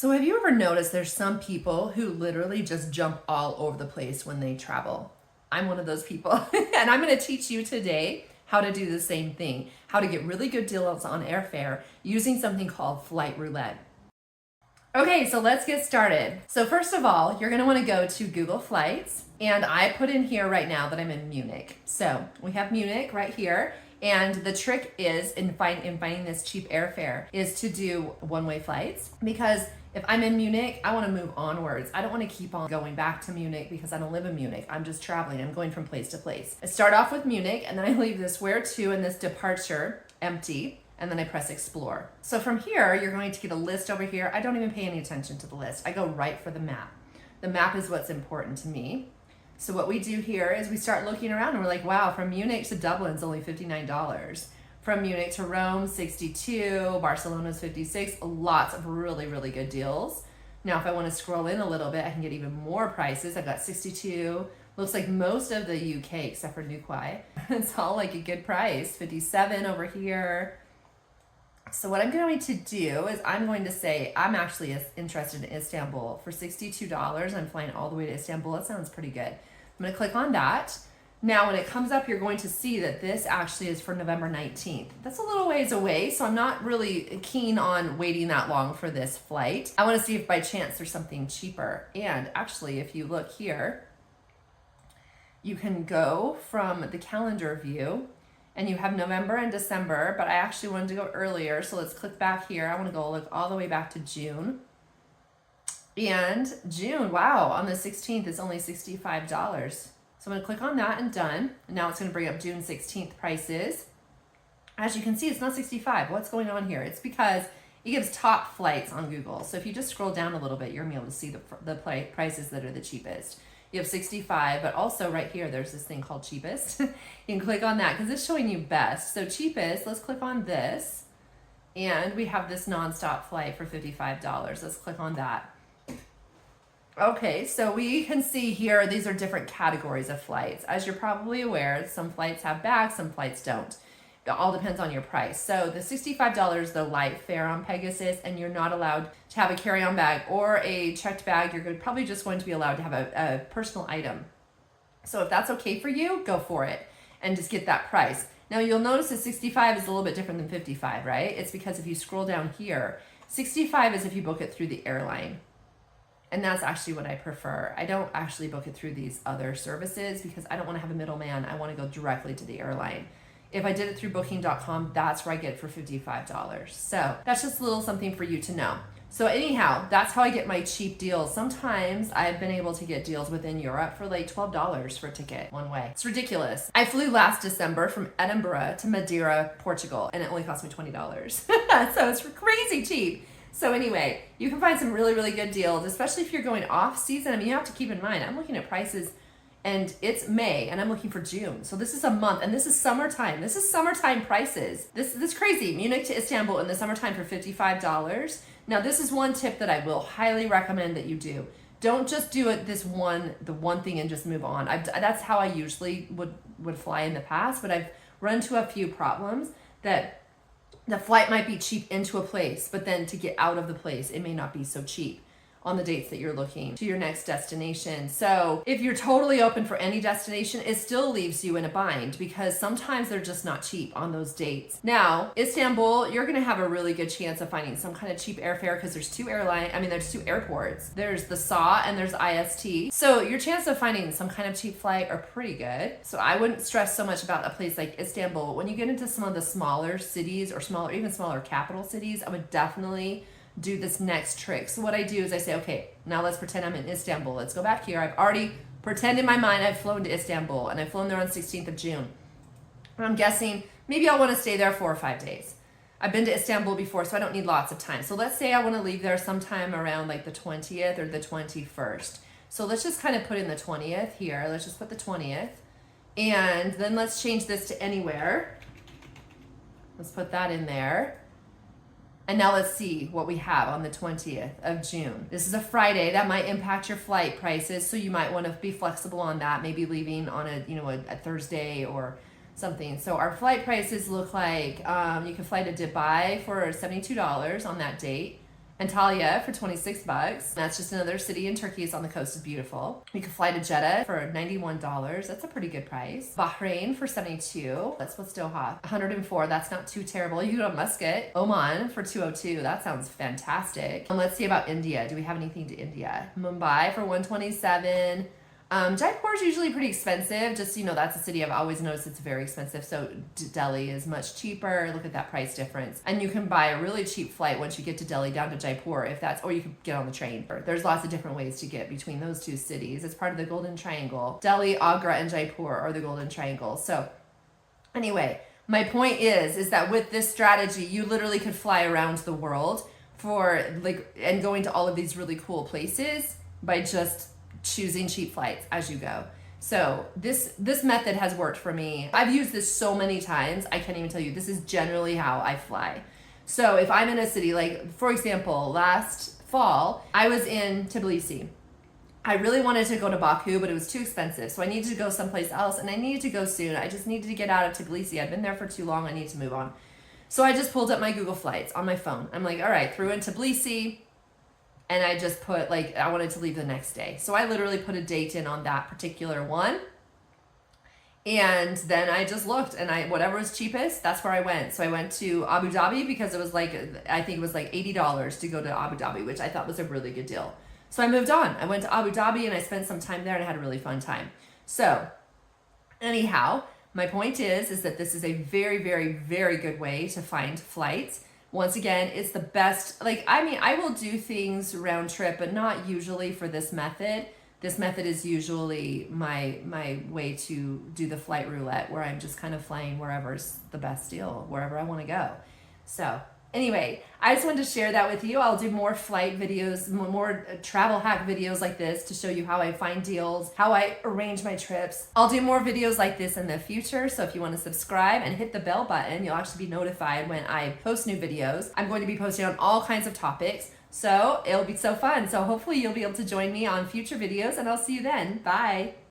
So have you ever noticed there's some people who literally just jump all over the place when they travel? I'm one of those people. And I'm going to teach you today how to do the same thing, how to get really good deals on airfare using something called Flight Roulette. Okay, so let's get started. So first of all, you're going to want to go to Google Flights, and I put in here right now that I'm in Munich. So we have Munich right here. And the trick is in finding this cheap airfare is to do one-way flights, because if I'm in Munich, I want to move onwards. I don't want to keep on going back to Munich because I don't live in Munich. I'm just traveling. I'm going from place to place. I start off with Munich, and then I leave this where to and this departure empty, and then I press explore. So from here, you're going to get a list over here. I don't even pay any attention to the list. I go right for the map. The map is what's important to me. So what we do here is we start looking around and we're like, wow, from Munich to Dublin's only $59. From Munich to Rome, $62. Barcelona's $56. Lots of really, really good deals. Now, if I want to scroll in a little bit, I can get even more prices. I've got $62. Looks like most of the UK, except for Newquay, it's all like a good price. $57 over here. So what I'm going to do is I'm going to say I'm actually interested in Istanbul. For $62, I'm flying all the way to Istanbul. That sounds pretty good. I'm going to click on that. Now, when it comes up, you're going to see that this actually is for November 19th. That's a little ways away, so I'm not really keen on waiting that long for this flight. I want to see if by chance there's something cheaper. And actually, if you look here, you can go from the calendar view, and you have November and December, but I actually wanted to go earlier, so let's click back here. I want to go look all the way back to June. And June, wow, on the 16th is only $65. So I'm going to click on that and done. And now it's going to bring up June 16th prices. As you can see, it's not 65. What's going on here? It's because it gives top flights on Google. So if you just scroll down a little bit, you're going to be able to see the prices that are the cheapest. You have 65, but also right here, there's this thing called cheapest. You can click on that because it's showing you best. So cheapest, let's click on this. And we have this nonstop flight for $55. Let's click on that. Okay, so we can see here, these are different categories of flights. As you're probably aware, some flights have bags, some flights don't. It all depends on your price. So the $65, the light fare on Pegasus, and you're not allowed to have a carry-on bag or a checked bag. You're probably just going to be allowed to have a personal item. So if that's okay for you, go for it and just get that price. Now you'll notice that 65 is a little bit different than 55, right? It's because if you scroll down here, 65 is if you book it through the airline. And that's actually what I prefer. I don't actually book it through these other services because I don't want to have a middleman. I want to go directly to the airline. If I did it through booking.com, that's where I get it for $55. So that's just a little something for you to know. So anyhow, that's how I get my cheap deals. Sometimes I've been able to get deals within Europe for like $12 for a ticket one way. It's ridiculous. I flew last December from Edinburgh to Madeira, Portugal, and it only cost me $20. So it's crazy cheap. So anyway, you can find some really, really good deals, especially if you're going off season. I mean, you have to keep in mind, I'm looking at prices and it's May and I'm looking for June. So this is a month and this is summertime. This is summertime prices. This is crazy. Munich to Istanbul in the summertime for $55. Now this is one tip that I will highly recommend that you do. Don't just do it the one thing and just move on. That's how I usually would fly in the past, but I've run into a few problems that the flight might be cheap into a place, but then to get out of the place, it may not be so cheap on the dates that you're looking to your next destination. So if you're totally open for any destination, it still leaves you in a bind because sometimes they're just not cheap on those dates. Now, Istanbul, you're gonna have a really good chance of finding some kind of cheap airfare because there's two airports. There's the SAW and there's IST. So your chance of finding some kind of cheap flight are pretty good. So I wouldn't stress so much about a place like Istanbul. When you get into some of the smaller cities or even smaller capital cities, I would definitely do this next trick. So what I do is I say, okay, now let's pretend I'm in Istanbul. Let's go back here. I've already pretend in my mind I've flown to Istanbul and I've flown there on 16th of June. And I'm guessing maybe I'll want to stay there 4 or 5 days. I've been to Istanbul before, so I don't need lots of time. So let's say I want to leave there sometime around like the 20th or the 21st. So let's just kind of put in the 20th here. Let's just put the 20th. And then let's change this to anywhere. Let's put that in there. And now let's see what we have on the 20th of June. This is a Friday. That might impact your flight prices, so you might want to be flexible on that, maybe leaving on a Thursday or something. So our flight prices look like you can fly to Dubai for $72 on that date. Antalya for 26 bucks. That's just another city in Turkey. It's on the coast. It's beautiful. You can fly to Jeddah for $91. That's a pretty good price. Bahrain for 72. That's what's Doha. 104. That's not too terrible. You can go to Muscat. Oman for 202. That sounds fantastic. And let's see about India. Do we have anything to India? Mumbai for 127. Jaipur is usually pretty expensive. Just, that's a city I've always noticed it's very expensive. So Delhi is much cheaper. Look at that price difference. And you can buy a really cheap flight once you get to Delhi down to Jaipur or you could get on the train. There's lots of different ways to get between those two cities. It's part of the Golden Triangle. Delhi, Agra, and Jaipur are the Golden Triangle. So anyway, my point is that with this strategy, you literally could fly around the world and going to all of these really cool places by just choosing cheap flights as you go. So this method has worked for me. I've used this so many times, I can't even tell you. This is generally how I fly. So if I'm in a city, like for example, last fall, I was in Tbilisi. I really wanted to go to Baku, but it was too expensive. So I needed to go someplace else, and I needed to go soon. I just needed to get out of Tbilisi. I'd been there for too long. I need to move on. So I just pulled up my Google Flights on my phone. I'm like, all right, threw in Tbilisi. And I just put I wanted to leave the next day. So I literally put a date in on that particular one. And then I just looked and whatever was cheapest, that's where I went. So I went to Abu Dhabi because it was I think it was like $80 to go to Abu Dhabi, which I thought was a really good deal. So I moved on. I went to Abu Dhabi and I spent some time there and I had a really fun time. So anyhow, my point is that this is a very, very, very good way to find flights. Once again, it's the best. I will do things round trip, but not usually for this method. This method is usually my way to do the flight roulette, where I'm just kind of flying wherever's the best deal, wherever I want to go. So anyway, I just wanted to share that with you. I'll do more flight videos, more travel hack videos like this to show you how I find deals, how I arrange my trips. I'll do more videos like this in the future. So if you want to subscribe and hit the bell button, you'll actually be notified when I post new videos. I'm going to be posting on all kinds of topics. So it'll be so fun. So hopefully you'll be able to join me on future videos, and I'll see you then. Bye.